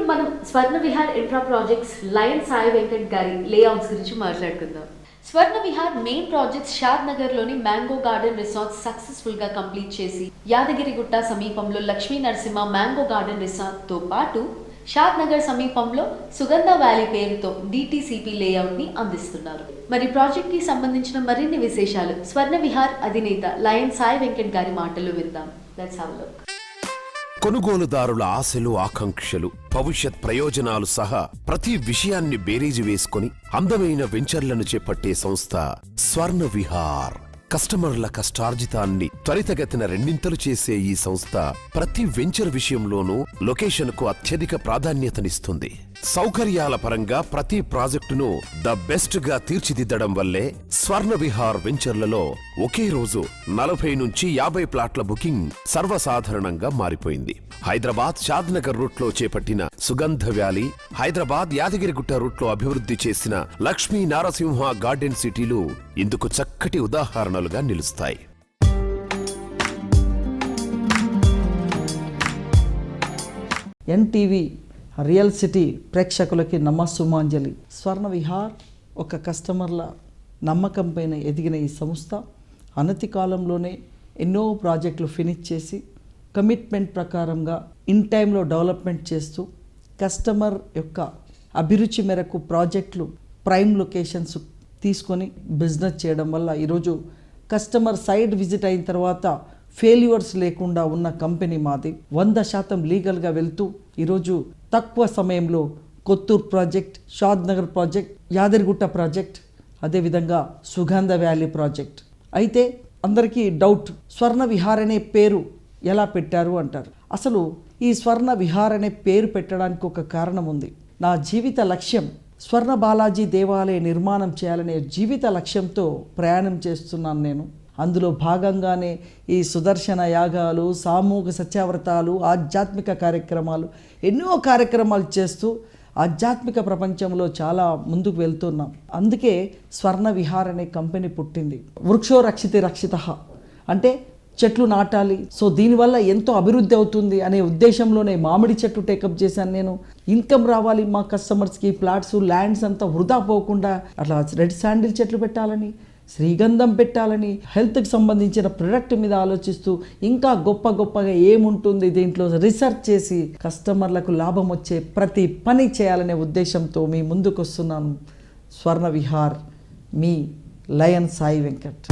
మనం స్వర్ణ Vihar infra projects lion Sai Venkat గారి layouts గురించి మాట్లాడుకుందాం. స్వర్ణ విహార్ మెయిన్ ప్రాజెక్ట్స్ షాద్ నగర్ లోని మ్యాంగో గార్డెన్ రిసార్ట్ సక్సెస్ఫుల్ గా కంప్లీట్ చేసి యాదగిరిగుట్ట సమీపంలో Lakshmi Narasimha mango garden resort తో పాటు షాద్ నగర్ సమీపంలో సుగంధ వ్యాలీ పేరుతో డిటిసిపి లేఅవుట్ ని అందిస్తున్నారు. మరి ప్రాజెక్ట్ కి సంబంధించిన మరిన్ని విశేషాలు స్వర్ణ విహార్ అధినేత లయన్ సాయి వెంకట్ గారి మాటల్లో విందాం. Let's have a look. కొనుగోలుదారుల ఆశలు, ఆకాంక్షలు, భవిష్యత్ ప్రయోజనాలు సహా ప్రతి విషయాన్ని బేరీజు వేసుకుని అందమైన వెంచర్లను చేపట్టే సంస్థ స్వర్ణ విహార్. కస్టమర్ల కష్టార్జితాన్ని త్వరితగతిన రెండింతలు చేసే ఈ సంస్థ ప్రతి వెంచర్ విషయంలోనూ లొకేషన్కు అత్యధిక ప్రాధాన్యతనిస్తుంది. సౌకర్యాల పరంగా ప్రతి ప్రాజెక్టును ద బెస్ట్ గా తీర్చిదిద్దడం వల్లే స్వర్ణ విహార్ వెంచర్లలో ఒకే రోజు 40 నుంచి 50 ప్లాట్ల బుకింగ్ సర్వసాధారణంగా మారిపోయింది. హైదరాబాద్ షాద్నగర్ రూట్లో చేపట్టిన సుగంధ వ్యాలీ, హైదరాబాద్ యాదగిరిగుట్ట రూట్లో అభివృద్ధి చేసిన లక్ష్మీ నారసింహ గార్డెన్ సిటీలు ఇందుకు చక్కటి ఉదాహరణలుగా నిలుస్తాయి. ఎన్టీవీ రియల్ సిటీ ప్రేక్షకులకి నమస్సుమాంజలి. స్వర్ణ విహార్ ఒక కస్టమర్ల నమ్మకం పైన ఎదిగిన ఈ సంస్థ అనతి కాలంలోనే ఎన్నో ప్రాజెక్టులు ఫినిష్ చేసి కమిట్మెంట్ ప్రకారంగా ఇన్ టైంలో డెవలప్మెంట్ చేస్తూ కస్టమర్ యొక్క అభిరుచి మేరకు ప్రాజెక్టులు ప్రైమ్ లొకేషన్స్ తీసుకొని బిజినెస్ చేయడం వల్ల ఈరోజు కస్టమర్ సైట్ విజిట్ అయిన తర్వాత ఫెయిల్యూర్స్ లేకుండా ఉన్న కంపెనీ మాది. 100% లీగల్గా వెళ్తూ ఈరోజు తక్కువ సమయంలో కొత్తూరు ప్రాజెక్ట్, షాద్ నగర్ ప్రాజెక్ట్, యాదగిరిగుట్ట ప్రాజెక్ట్, అదేవిధంగా సుగంధ వ్యాలీ ప్రాజెక్ట్. అయితే అందరికీ డౌట్, స్వర్ణ విహార్ అనే పేరు ఎలా పెట్టారు అంటారు. అసలు ఈ స్వర్ణ విహార్ అనే పేరు పెట్టడానికి ఒక కారణం ఉంది. నా జీవిత లక్ష్యం స్వర్ణ బాలాజీ దేవాలయ నిర్మాణం చేయాలనే జీవిత లక్ష్యంతో ప్రయాణం చేస్తున్నాను నేను. అందులో భాగంగానే ఈ సుదర్శన యాగాలు, సామూహిక సత్యావ్రతాలు, ఆధ్యాత్మిక కార్యక్రమాలు, ఎన్నో కార్యక్రమాలు చేస్తూ ఆధ్యాత్మిక ప్రపంచంలో చాలా ముందుకు వెళ్తున్నాం. అందుకే స్వర్ణ విహార్ అనే కంపెనీ పుట్టింది. వృక్షో రక్షితే రక్షితః అంటే చెట్లు నాటాలి, సో దీనివల్ల ఎంతో అభివృద్ధి అవుతుంది అనే ఉద్దేశంలోనే మామిడి చెట్టు టేకప్ చేశాను నేను. ఇన్కమ్ రావాలి మా కస్టమర్స్కి, ప్లాట్స్, ల్యాండ్స్ అంతా వృధా పోకుండా అట్లా రెడ్ శాండిల్ చెట్లు పెట్టాలని, శ్రీగంధం పెట్టాలని, హెల్త్కి సంబంధించిన ప్రొడక్ట్ మీద ఆలోచిస్తూ ఇంకా గొప్పగా ఏముంటుంది దీంట్లో రీసెర్చ్ చేసి కస్టమర్లకు లాభం వచ్చే ప్రతి పని చేయాలనే ఉద్దేశంతో మీ ముందుకు వస్తున్నాను. స్వర్ణ విహార్, మీ లయన్ సాయి వెంకట్.